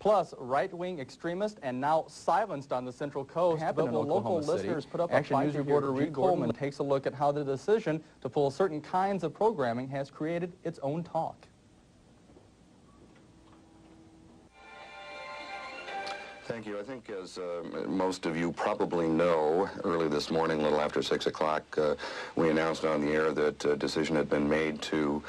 Plus, right-wing extremists and now silenced on the Central Coast. But will local listeners put up a Action News reporter Reed Coleman takes a look at how the decision to pull certain kinds of programming has created its own talk. Thank you. I think, as most of you probably know, early this morning, a little after 6 o'clock, we announced on the air that a decision had been made to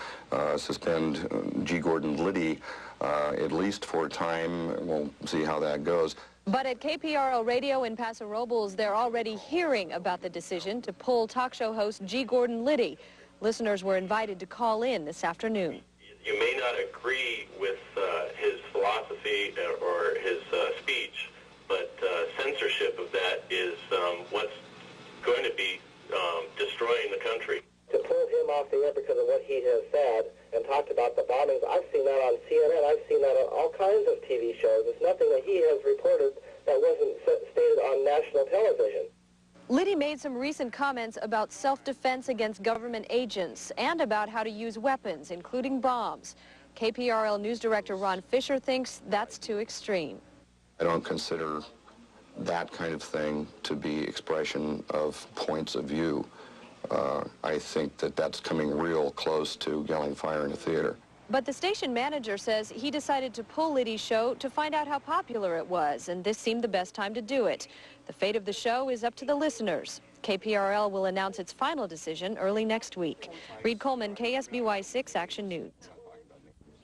suspend G. Gordon Liddy, at least for a time. We'll see how that goes. But at KPRL Radio in Paso Robles, they're already hearing about the decision to pull talk show host G. Gordon Liddy. Listeners were invited to call in this afternoon. You may not agree with his philosophy or his speech, but censorship of that is what's going to be destroying the country. To pull him off the air because of what he has said and talked about the bombings, I've seen that on CNN, I've seen that on all kinds of TV shows. It's nothing that he has reported that wasn't stated on national television. Liddy made some recent comments about self-defense against government agents and about how to use weapons, including bombs. KPRL News Director Ron Fisher thinks that's too extreme. I don't consider that kind of thing to be expression of points of view. I think that that's coming real close to yelling fire in a theater. But the station manager says he decided to pull Liddy's show to find out how popular it was, and this seemed the best time to do it. The fate of the show is up to the listeners. KPRL will announce its final decision early next week. Reed Coleman, KSBY 6 Action News.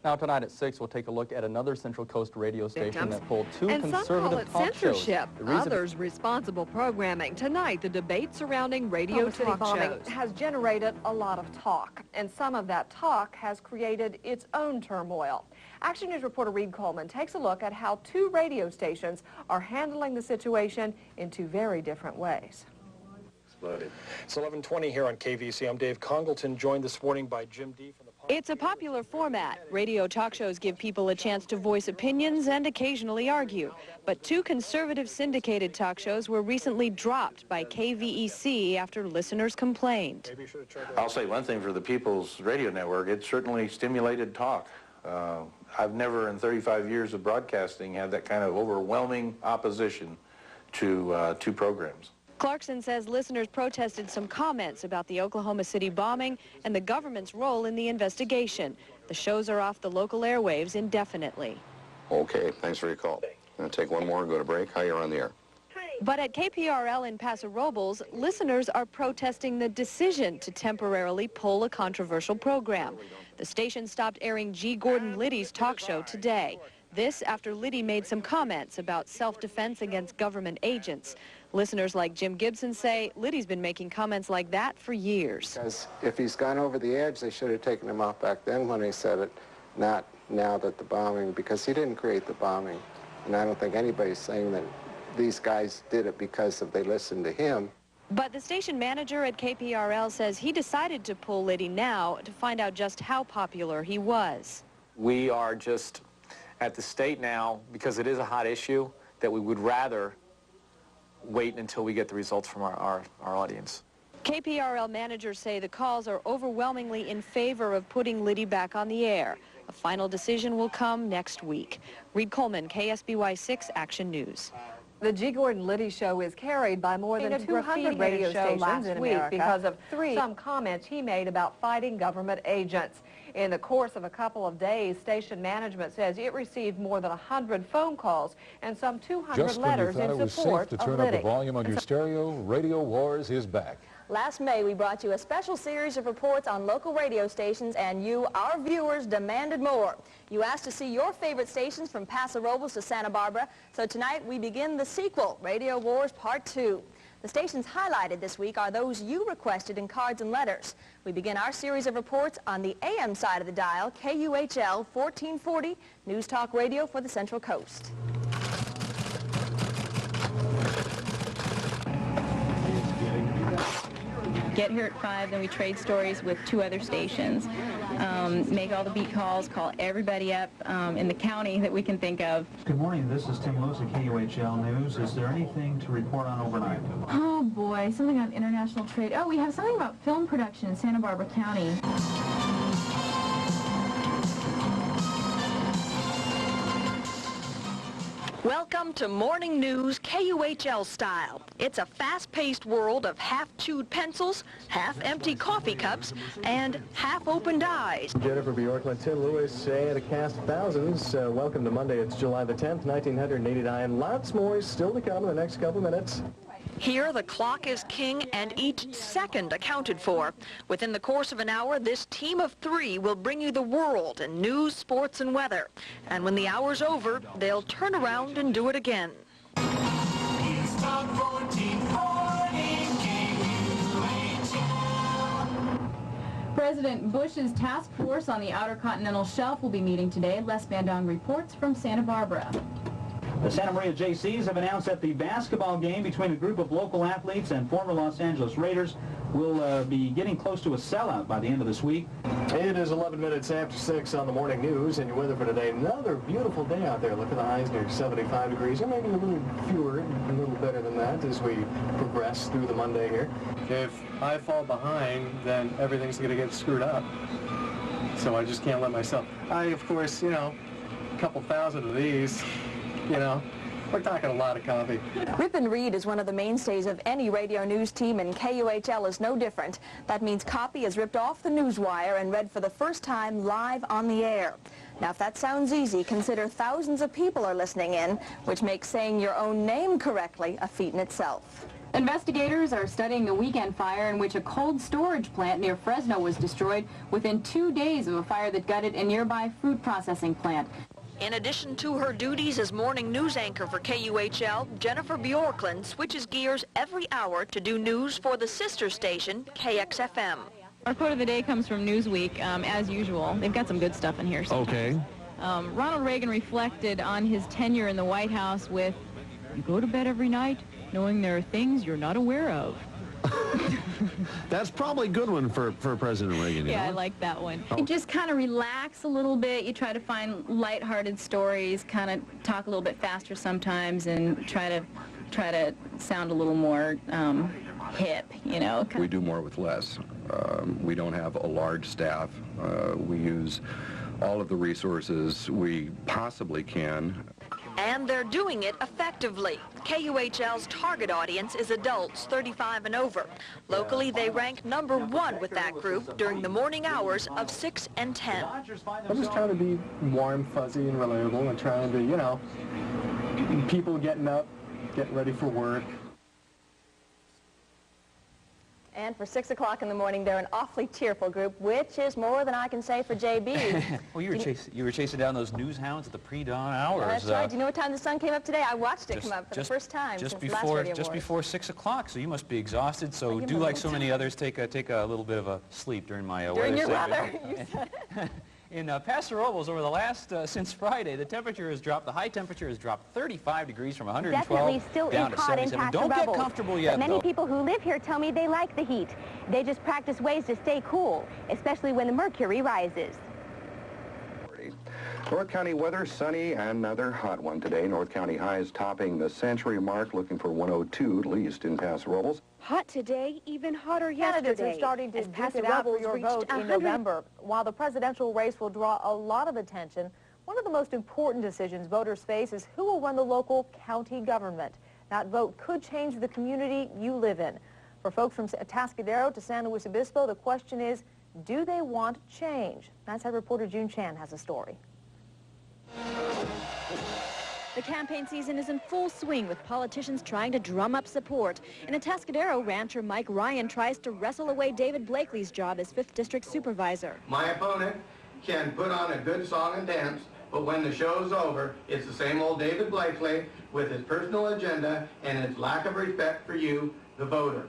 Now tonight at 6, we'll take a look at another Central Coast radio station that pulled two conservative talk censorship, others responsible programming. Tonight, the debate surrounding radio talk shows has generated a lot of talk, and some of that talk has created its own turmoil. Action News reporter Reed Coleman takes a look at how two radio stations are handling the situation in two very different ways. It's 11:20 here on KVC. I'm Dave Congleton, joined this morning by Jim D. from the... It's a popular format. Radio talk shows give people a chance to voice opinions and occasionally argue. But two conservative syndicated talk shows were recently dropped by KVEC after listeners complained. I'll say one thing for the People's Radio Network. It certainly stimulated talk. I've never in 35 years of broadcasting had that kind of overwhelming opposition to two programs. Clarkson says listeners protested some comments about the Oklahoma City bombing and the government's role in the investigation. The shows are off the local airwaves indefinitely. Okay, thanks for your call. I'm going to take one more and go to break. Hi, you're on the air. But at KPRL in Paso Robles, listeners are protesting the decision to temporarily pull a controversial program. The station stopped airing G. Gordon Liddy's talk show today. This after Liddy made some comments about self-defense against government agents. Listeners like Jim Gibson say Liddy's been making comments like that for years. Because if he's gone over the edge, they should have taken him off back then when he said it, not now that the bombing, because he didn't create the bombing. And I don't think anybody's saying that these guys did it because they listened to him. But the station manager at KPRL says he decided to pull Liddy now to find out just how popular he was. We are just at the state now, because it is a hot issue, that we would rather wait until we get the results from our audience. KPRL managers say the calls are overwhelmingly in favor of putting Liddy back on the air. A final decision will come next week. Reed Coleman, KSBY 6 Action News. The G. Gordon Liddy show is carried by more than 200 radio stations in America because of some comments he made about fighting government agents. In the course of a couple of days, station management says it received more than 100 phone calls and some 200 letters in support of Liddy. Just when you thought it was safe to turn up the volume on your stereo, Radio Wars is back. Last May, we brought you a special series of reports on local radio stations, and you, our viewers, demanded more. You asked to see your favorite stations from Paso Robles to Santa Barbara, so tonight we begin the sequel, Radio Wars Part 2. The stations highlighted this week are those you requested in cards and letters. We begin our series of reports on the AM side of the dial, KUHL 1440, News Talk Radio for the Central Coast. Get here at 5, then we trade stories with two other stations, make all the beat calls, call everybody up in the county that we can think of. Good morning, this is Tim Lewis at KUHL News. Is there anything to report on overnight? Oh boy, something on international trade. Oh, we have something about film production in Santa Barbara County. Welcome to Morning News KUHL style. It's a fast-paced world of half-chewed pencils, half-empty coffee cups, and half-opened eyes. Jennifer Bjorkman, Tim Lewis, and a cast of thousands. Welcome to Monday. It's July the 10th, 1989. Lots more still to come in the next couple minutes. Here, the clock is king and each second accounted for. Within the course of an hour, this team of three will bring you the world in news, sports, and weather. And when the hour's over, they'll turn around and do it again. President Bush's task force on the Outer Continental Shelf will be meeting today. Les Bandong reports from Santa Barbara. The Santa Maria Jaycees have announced that the basketball game between a group of local athletes and former Los Angeles Raiders will be getting close to a sellout by the end of this week. It is 11 minutes after 6 on the morning news, and your weather for today. Another beautiful day out there. Look at the highs near 75 degrees, or maybe a little fewer, a little better than that as we progress through the Monday here. If I fall behind, then everything's going to get screwed up. So I just can't let myself. Of course, a couple thousand of these. We're talking a lot of coffee. Rip and read is one of the mainstays of any radio news team, and KUHL is no different. That means copy is ripped off the news wire and read for the first time live on the air. Now, if that sounds easy, consider thousands of people are listening in, which makes saying your own name correctly a feat in itself. Investigators are studying the weekend fire in which a cold storage plant near Fresno was destroyed within 2 days of a fire that gutted a nearby fruit processing plant. In addition to her duties as morning news anchor for KUHL, Jennifer Bjorklund switches gears every hour to do news for the sister station, KXFM. Our quote of the day comes from Newsweek, as usual. They've got some good stuff in here sometimes. Okay. Ronald Reagan reflected on his tenure in the White House with, "You go to bed every night knowing there are things you're not aware of." That's probably a good one for President Reagan. Yeah, I like that one. You just kind of relax a little bit. You try to find lighthearted stories, kind of talk a little bit faster sometimes, and try to sound a little more hip, We do more with less. We don't have a large staff. We use all of the resources we possibly can. And they're doing it effectively. KUHL's target audience is adults 35 and over. Locally, they rank #1 with that group during the morning hours of 6 and 10. I'm just trying to be warm, fuzzy, and reliable, and trying to, people getting up, getting ready for work. And for 6 o'clock in the morning, they're an awfully cheerful group, which is more than I can say for JB. Well, you were chasing down those news hounds at the pre-dawn hours. That's right. Do you know what time the sun came up today? I watched it come up for the first time since the last Radio Just Wars. before 6 o'clock, so you must be exhausted. So do like so many others, take a little bit of a sleep during my during weather your segment. weather, you said. In Paso Robles, over the last, since Friday, the temperature has dropped, the high temperature has dropped 35 degrees from 112 Definitely still down is to hot 77. in Paso Don't Robles. get comfortable yet, Many though. people who live here tell me they like the heat. They just practice ways to stay cool, especially when the mercury rises. North County weather, sunny, another hot one today. North County highs topping the century mark, looking for 102 at least in Paso Robles. Hot today, even hotter yesterday. Candidates are starting to duke it out for your vote in November. While the presidential race will draw a lot of attention, one of the most important decisions voters face is who will run the local county government. That vote could change the community you live in. For folks from Atascadero to San Luis Obispo, the question is, do they want change? That's how reporter June Chan has a story. The campaign season is in full swing with politicians trying to drum up support. In Atascadero, rancher Mike Ryan tries to wrestle away David Blakely's job as 5th District Supervisor. My opponent can put on a good song and dance, but when the show's over, it's the same old David Blakely with his personal agenda and his lack of respect for you, the voter.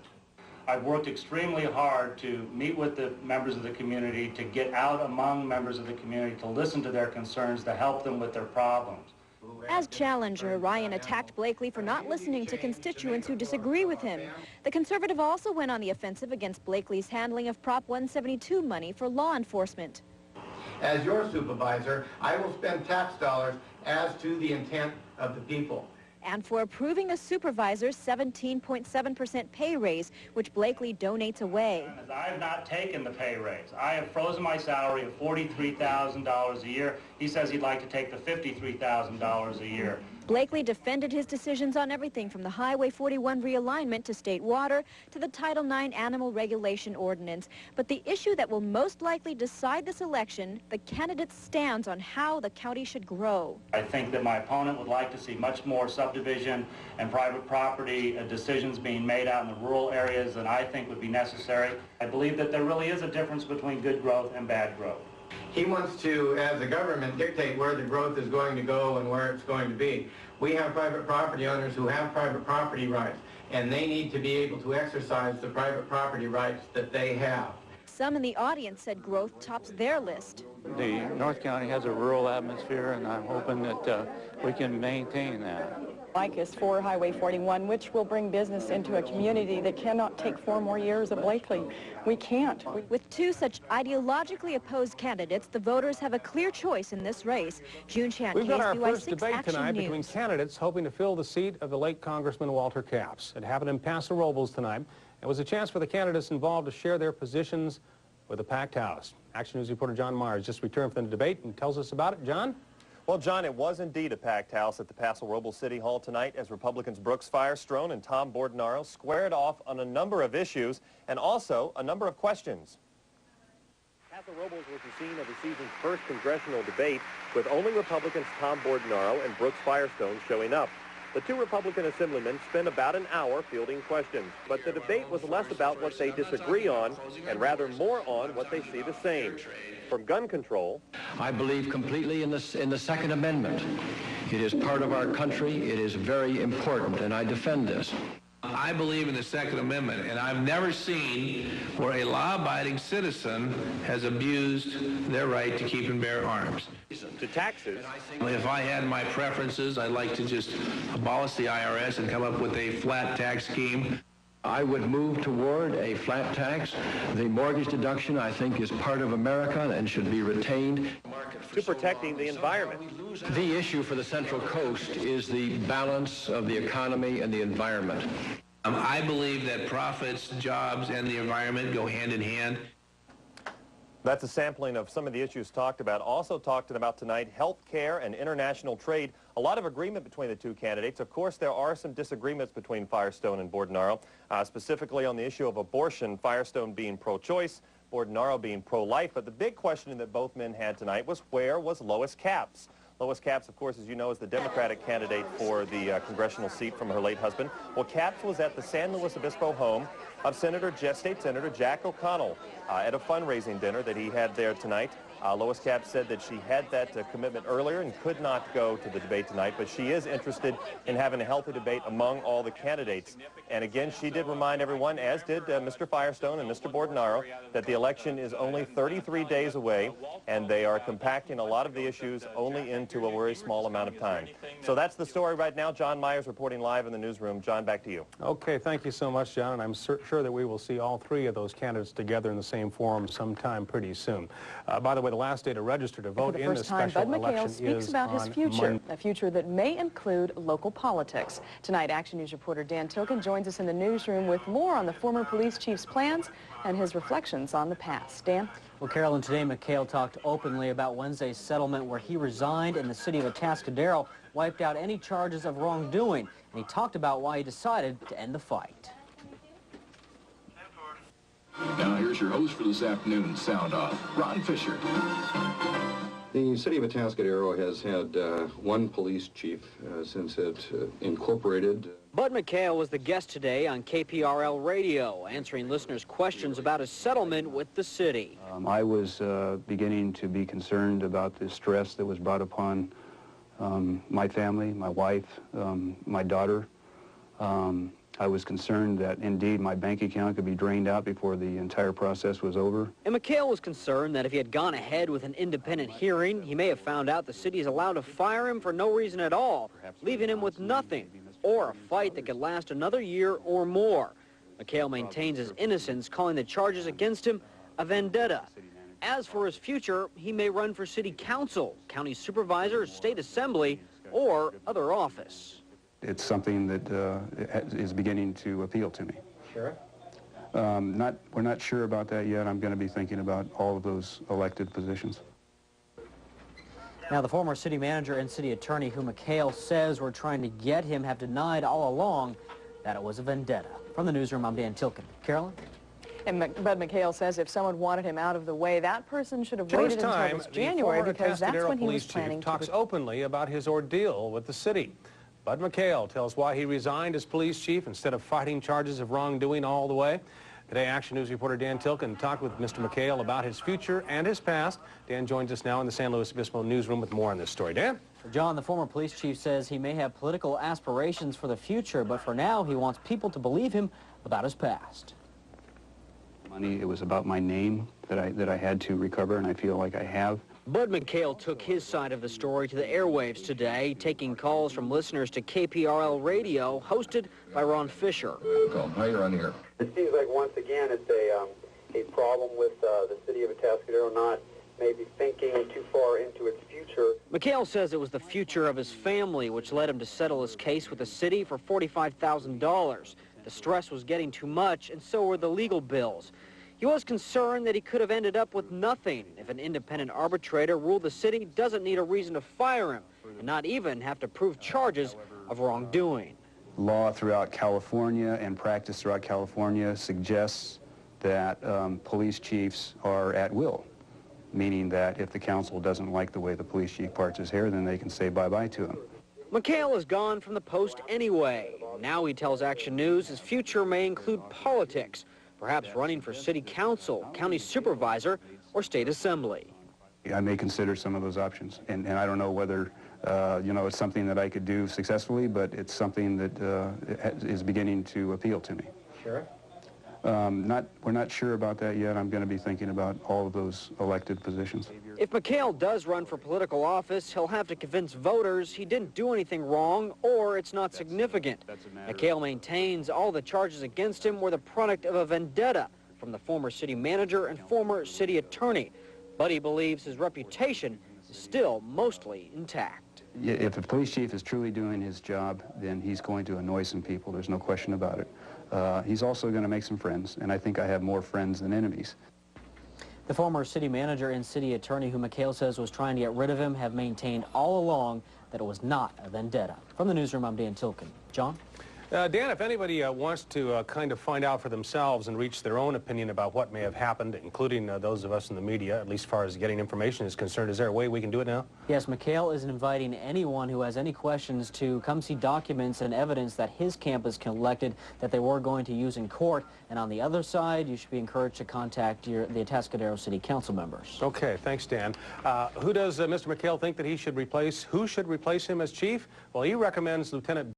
I've worked extremely hard to meet with the members of the community, to get out among members of the community, to listen to their concerns, to help them with their problems. As challenger, Ryan attacked Blakely for not listening to constituents who disagree with him. The Conservative also went on the offensive against Blakely's handling of Prop 172 money for law enforcement. As your supervisor, I will spend tax dollars as to the intent of the people. And for approving a supervisor's 17.7% pay raise, which Blakely donates away. I have not taken the pay raise. I have frozen my salary of $43,000 a year. He says he'd like to take the $53,000 a year. Blakely defended his decisions on everything from the Highway 41 realignment to state water to the Title IX Animal Regulation Ordinance. But the issue that will most likely decide this election, the candidate's stance on how the county should grow. I think that my opponent would like to see much more subdivision and private property decisions being made out in the rural areas than I think would be necessary. I believe that there really is a difference between good growth and bad growth. He wants to, as a government, dictate where the growth is going to go and where it's going to be. We have private property owners who have private property rights, and they need to be able to exercise the private property rights that they have. Some in the audience said growth tops their list. The North County has a rural atmosphere, and I'm hoping that we can maintain that. Mike is for Highway 41, which will bring business into a community that cannot take 4 more years of Blakely. We can't. With two such ideologically opposed candidates, the voters have a clear choice in this race. June Chan, We've got our KSBY6 first debate Action tonight News. between candidates hoping to fill the seat of the late Congressman Walter Capps. It happened in Paso Robles tonight. It was a chance for the candidates involved to share their positions with a packed house. Action News reporter John Myers just returned from the debate and tells us about it. John? Well, John, it was indeed a packed house at the Paso Robles City Hall tonight as Republicans Brooks Firestone and Tom Bordenaro squared off on a number of issues and also a number of questions. Paso Robles was the scene of the season's first congressional debate, with only Republicans Tom Bordenaro and Brooks Firestone showing up. The two Republican assemblymen spent about an hour fielding questions, but the debate was less about what they disagree on and rather more on what they see the same. From gun control, I believe completely in the Second Amendment. It is part of our country. It is very important, and I defend this. I believe in the Second Amendment, and I've never seen where a law-abiding citizen has abused their right to keep and bear arms. To taxes. If I had my preferences, I'd like to just abolish the IRS and come up with a flat tax scheme. I would move toward a flat tax. The mortgage deduction, I think, is part of America and should be retained. To protecting the environment. The issue for the Central Coast is the balance of the economy and the environment. I believe that profits, jobs, and the environment go hand in hand. That's a sampling of some of the issues talked about. Also talked about tonight, health care and international trade. A lot of agreement between the two candidates. Of course, there are some disagreements between Firestone and Bordenaro, specifically on the issue of abortion, Firestone being pro-choice, Bordenaro being pro-life. But the big question that both men had tonight was, where was Lois Capps? Lois Capps, of course, as you know, is the Democratic candidate for the congressional seat from her late husband. Well, Capps was at the San Luis Obispo home of State Senator Jack O'Connell at a fundraising dinner that he had there tonight. Lois Capps said that she had that commitment earlier and could not go to the debate tonight, but she is interested in having a healthy debate among all the candidates. And again, she did remind everyone, as did Mr. Firestone and Mr. Bordenaro, that the election is only 33 days away, and they are compacting a lot of the issues only into a very small amount of time. So that's the story right now. John Myers reporting live in the newsroom. John, back to you. Okay, thank you so much, John, and I'm sure that we will see all three of those candidates together in the same forum sometime pretty soon. By the way, the last day to register to vote in this special election is on Monday. Bud McHale speaks about his future, a future that may include local politics. Tonight, Action News reporter Dan Tilken joins us in the newsroom with more on the former police chief's plans and his reflections on the past. Dan? Well, Carolyn, today McHale talked openly about Wednesday's settlement where he resigned and the city of Atascadero wiped out any charges of wrongdoing. And he talked about why he decided to end the fight. Now here's your host for this afternoon's Sound Off, Ron Fisher. The city of Atascadero has had one police chief since it incorporated. Bud McHale was the guest today on KPRL Radio, answering listeners' questions about his settlement with the city. I was beginning to be concerned about the stress that was brought upon my family, my wife, my daughter. I was concerned that, indeed, my bank account could be drained out before the entire process was over. And McHale was concerned that if he had gone ahead with an independent hearing, he may have found out the city is allowed to fire him for no reason at all, leaving him with nothing, or a fight that could last another year or more. McHale maintains his innocence, calling the charges against him a vendetta. As for his future, he may run for city council, county supervisor, state assembly, or other office. It's something that is beginning to appeal to me. Sure. We're not sure about that yet. I'm going to be thinking about all of those elected positions. Now, the former city manager and city attorney who McHale says were trying to get him have denied all along that it was a vendetta. From the newsroom, I'm Dan Tilken. Carolyn? And Bud McHale says if someone wanted him out of the way, that person should have waited until this January, because that's when he was planning to... talks openly about his ordeal with the city. Bud McHale tells why he resigned as police chief instead of fighting charges of wrongdoing all the way. Today, Action News reporter Dan Tilken talked with Mr. McHale about his future and his past. Dan joins us now in the San Luis Obispo newsroom with more on this story. Dan? John, the former police chief says he may have political aspirations for the future, but for now, he wants people to believe him about his past. Money, it was about my name that I had to recover, and I feel like I have. Bud McHale took his side of the story to the airwaves today, taking calls from listeners to KPRL Radio, hosted by Ron Fisher. How you're on here? It seems like once again it's a problem with the city of Atascadero not maybe thinking too far into its future. McHale says it was the future of his family which led him to settle his case with the city for $45,000. The stress was getting too much, and so were the legal bills. He was concerned that he could have ended up with nothing if an independent arbitrator ruled the city doesn't need a reason to fire him and not even have to prove charges of wrongdoing. Law throughout California and practice throughout California suggests that police chiefs are at will, meaning that if the council doesn't like the way the police chief parts his hair, then they can say bye-bye to him. McHale is gone from the post anyway. Now he tells Action News his future may include politics, perhaps running for city council, county supervisor, or state assembly. I may consider some of those options, and I don't know whether, you know, it's something that I could do successfully, but it's something that is beginning to appeal to me. Sure. We're not sure about that yet. I'm going to be thinking about all of those elected positions. If McHale does run for political office, he'll have to convince voters he didn't do anything wrong or it's not significant. McHale maintains all the charges against him were the product of a vendetta from the former city manager and former city attorney. But he believes his reputation is still mostly intact. If the police chief is truly doing his job, then he's going to annoy some people. There's no question about it. He's also going to make some friends, and I think I have more friends than enemies. The former city manager and city attorney who McHale says was trying to get rid of him have maintained all along that it was not a vendetta. From the newsroom, I'm Dan Tilken. John? Dan, if anybody wants to kind of find out for themselves and reach their own opinion about what may have happened, including those of us in the media, at least as far as getting information is concerned, is there a way we can do it now? Yes, McHale is inviting anyone who has any questions to come see documents and evidence that his campus collected that they were going to use in court. And on the other side, you should be encouraged to contact the Atascadero City Council members. Okay, thanks, Dan. Who does Mr. McHale think that he should replace? Who should replace him as chief? Well, he recommends Lieutenant